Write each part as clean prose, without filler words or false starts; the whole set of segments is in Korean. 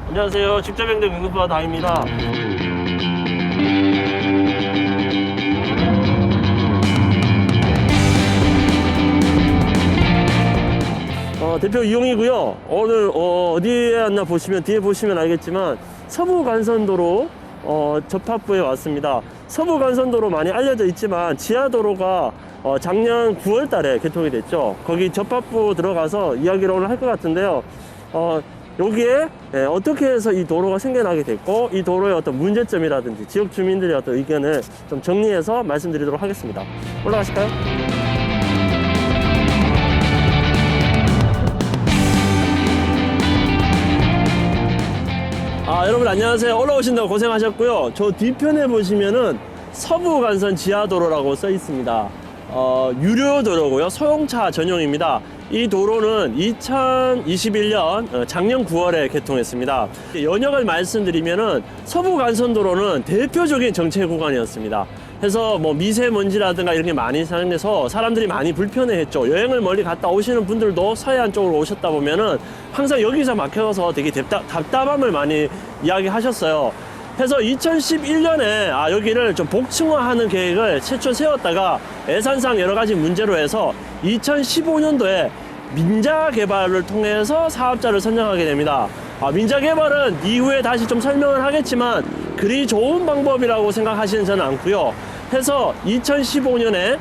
안녕하세요. 직접행정 연구소와 다입니다. 대표 이용이고요. 오늘 어디에 왔나 보시면 뒤에 보시면 알겠지만 서부간선도로 접합부에 왔습니다. 서부간선도로 많이 알려져 있지만 지하도로가 작년 9월 달에 개통이 됐죠. 거기 접합부 들어가서 이야기를 오늘 할 것 같은데요. 여기에 어떻게 해서 이 도로가 생겨나게 됐고 이 도로의 어떤 문제점이라든지 지역 주민들의 어떤 의견을 좀 정리해서 말씀드리도록 하겠습니다. 올라가실까요? 여러분 안녕하세요. 올라오신다고 고생하셨고요. 저 뒤편에 보시면은 서부간선 지하도로라고 써 있습니다. 유료도로고요. 소형차 전용입니다. 이 도로는 2021년 작년 9월에 개통했습니다. 연역을 말씀드리면은 서부간선도로는 대표적인 정체 구간이었습니다. 그래서 뭐 미세먼지라든가 이런 게 많이 생겨서 사람들이 많이 불편해했죠. 여행을 멀리 갔다 오시는 분들도 서해안 쪽으로 오셨다 보면은 항상 여기서 막혀서 되게 답답함을 많이 이야기하셨어요. 그래서 2011년에 여기를 좀 복층화하는 계획을 최초 세웠다가 예산상 여러 가지 문제로 해서 2015년도에 민자 개발을 통해서 사업자를 선정하게 됩니다. 민자 개발은 이후에 다시 좀 설명을 하겠지만 그리 좋은 방법이라고 생각하시는 저는 않고요. 해서 2015년에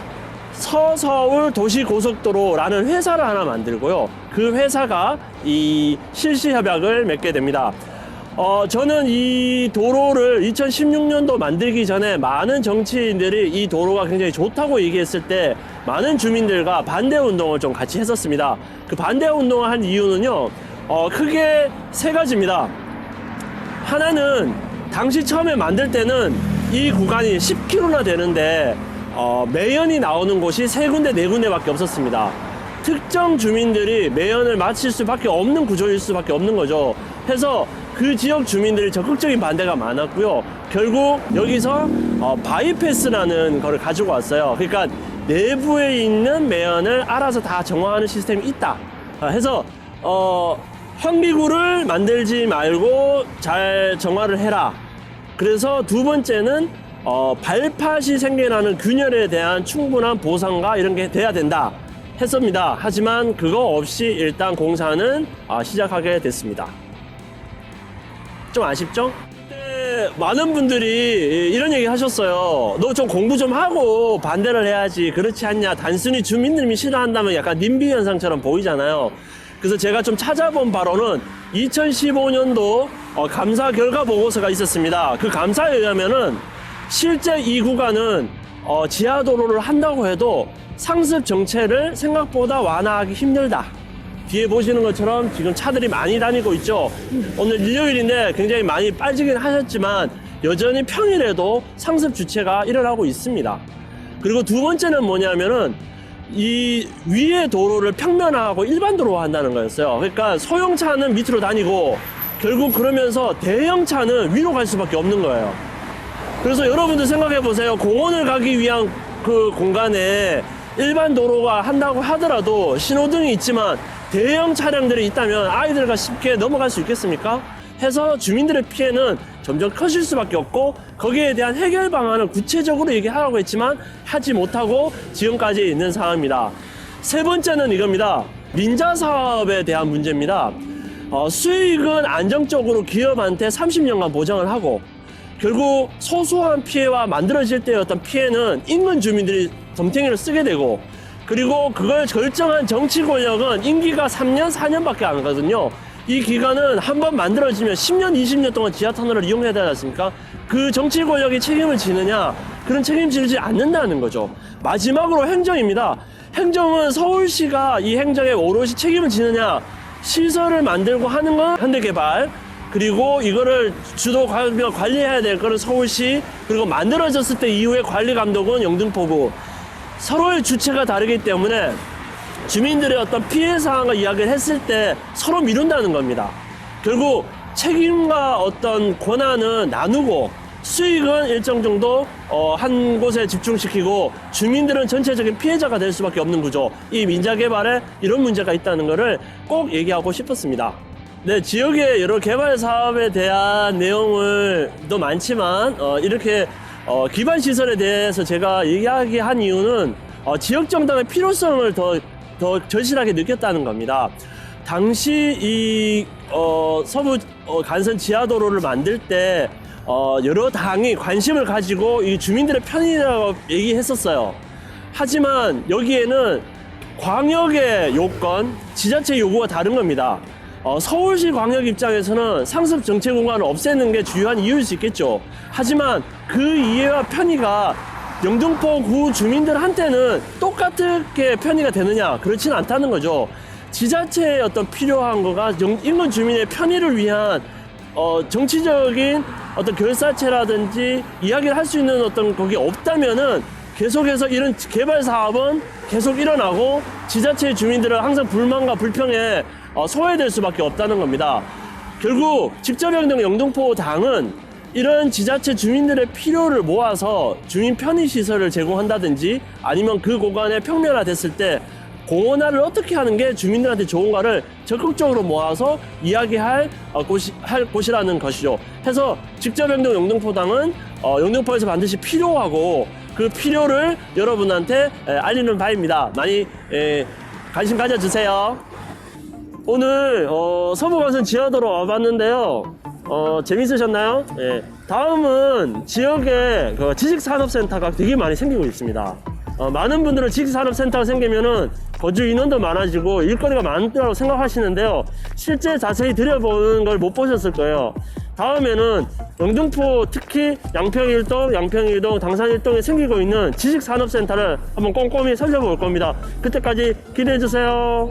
서서울 도시고속도로라는 회사를 하나 만들고요. 그 회사가 이 실시협약을 맺게 됩니다. 저는 이 도로를 2016년도 만들기 전에 많은 정치인들이 이 도로가 굉장히 좋다고 얘기했을 때 많은 주민들과 반대 운동을 좀 같이 했었습니다. 그 반대 운동을 한 이유는요, 크게 세 가지입니다. 하나는 당시 처음에 만들 때는 이 구간이 10km나 되는데 매연이 나오는 곳이 세 군데, 네 군데밖에 없었습니다. 특정 주민들이 매연을 마칠 수밖에 없는 구조일 수밖에 없는 거죠. 해서 그 지역 주민들이 적극적인 반대가 많았고요. 결국 여기서 바이패스라는 거를 가지고 왔어요. 그러니까 내부에 있는 매연을 알아서 다 정화하는 시스템이 있다. 해서 환기구를 만들지 말고 잘 정화를 해라. 그래서 두 번째는 발팟이 생겨나는 균열에 대한 충분한 보상과 이런 게 돼야 된다 했습니다. 하지만 그거 없이 일단 공사는 시작하게 됐습니다. 좀 아쉽죠? 그때 많은 분들이 이런 얘기 하셨어요. 너 좀 공부 좀 하고 반대를 해야지. 그렇지 않냐. 단순히 주민들이 싫어한다면 약간 님비 현상처럼 보이잖아요. 그래서 제가 좀 찾아본 바로는 2015년도 감사 결과 보고서가 있었습니다. 그 감사에 의하면은 실제 이 구간은 지하도로를 한다고 해도 상습 정체를 생각보다 완화하기 힘들다. 뒤에 보시는 것처럼 지금 차들이 많이 다니고 있죠. 오늘 일요일인데 굉장히 많이 빠지긴 하셨지만 여전히 평일에도 상습 주체가 일어나고 있습니다. 그리고 두 번째는 뭐냐면은 이 위의 도로를 평면화하고 일반 도로화 한다는 거였어요. 그러니까 소형차는 밑으로 다니고 결국 그러면서 대형차는 위로 갈 수밖에 없는 거예요. 그래서 여러분들 생각해 보세요. 공원을 가기 위한 그 공간에 일반 도로가 한다고 하더라도 신호등이 있지만 대형 차량들이 있다면 아이들과 쉽게 넘어갈 수 있겠습니까? 해서 주민들의 피해는 점점 커질 수밖에 없고 거기에 대한 해결 방안을 구체적으로 얘기하라고 했지만 하지 못하고 지금까지 있는 상황입니다. 세 번째는 이겁니다. 민자 사업에 대한 문제입니다. 수익은 안정적으로 기업한테 30년간 보장을 하고 결국 소소한 피해와 만들어질 때의 어떤 피해는 인근 주민들이 덤탱이를 쓰게 되고 그리고 그걸 결정한 정치 권력은 임기가 3년, 4년밖에 안 가거든요. 이 기간은 한번 만들어지면 10년, 20년 동안 지하터널을 이용해야 되지 않습니까? 그 정치 권력이 책임을 지느냐? 그런 책임지지 않는다는 거죠. 마지막으로 행정입니다. 행정은 서울시가 이 행정에 오롯이 책임을 지느냐? 시설을 만들고 하는 건 현대개발, 그리고 이거를 주도하며 관리해야 될 거는 서울시, 그리고 만들어졌을 때 이후에 관리 감독은 영등포구. 서로의 주체가 다르기 때문에 주민들의 어떤 피해 사항을 이야기를 했을 때 서로 미룬다는 겁니다. 결국 책임과 어떤 권한은 나누고 수익은 일정 정도 한 곳에 집중시키고 주민들은 전체적인 피해자가 될 수밖에 없는 구조. 이 민자개발에 이런 문제가 있다는 것을 꼭 얘기하고 싶었습니다. 네, 지역의 여러 개발 사업에 대한 내용을 또 많지만 이렇게 기반 시설에 대해서 제가 이야기한 이유는 지역 정당의 필요성을 더 절실하게 느꼈다는 겁니다. 당시 이 서부 간선 지하도로를 만들 때 여러 당이 관심을 가지고 이 주민들의 편의라고 얘기했었어요. 하지만 여기에는 광역의 요건, 지자체 요구가 다른 겁니다. 서울시 광역 입장에서는 상습 정체 공간을 없애는 게 주요한 이유일 수 있겠죠. 하지만 그 이해와 편의가 영등포 구 주민들한테는 똑같게 편의가 되느냐? 그렇지는 않다는 거죠. 지자체의 어떤 필요한 거가 인근 주민의 편의를 위한 정치적인 어떤 결사체라든지 이야기를 할 수 있는 어떤 거기 없다면은 계속해서 이런 개발 사업은 계속 일어나고 지자체 주민들은 항상 불만과 불평에 소외될 수밖에 없다는 겁니다. 결국 직접행동 영등포당은 이런 지자체 주민들의 필요를 모아서 주민 편의시설을 제공한다든지 아니면 그 공간에 평면화됐을 때 공원화를 어떻게 하는 게 주민들한테 좋은가를 적극적으로 모아서 이야기할 곳이라는 것이죠. 해서 직접행동 영등포당은 영등포에서 반드시 필요하고 그 필요를 여러분한테 알리는 바입니다. 많이 관심 가져주세요. 오늘 서부간선 지하도로 와봤는데요. 재밌으셨나요? 예. 다음은 지역에 그 지식산업센터가 되게 많이 생기고 있습니다. 많은 분들은 지식산업센터가 생기면은 거주 인원도 많아지고 일거리가 많다고 생각하시는데요. 실제 자세히 들여보는 걸 못 보셨을 거예요. 다음에는 영등포 특히 양평1동, 양평2동, 당산1동에 생기고 있는 지식산업센터를 한번 꼼꼼히 살펴볼 겁니다. 그때까지 기대해 주세요.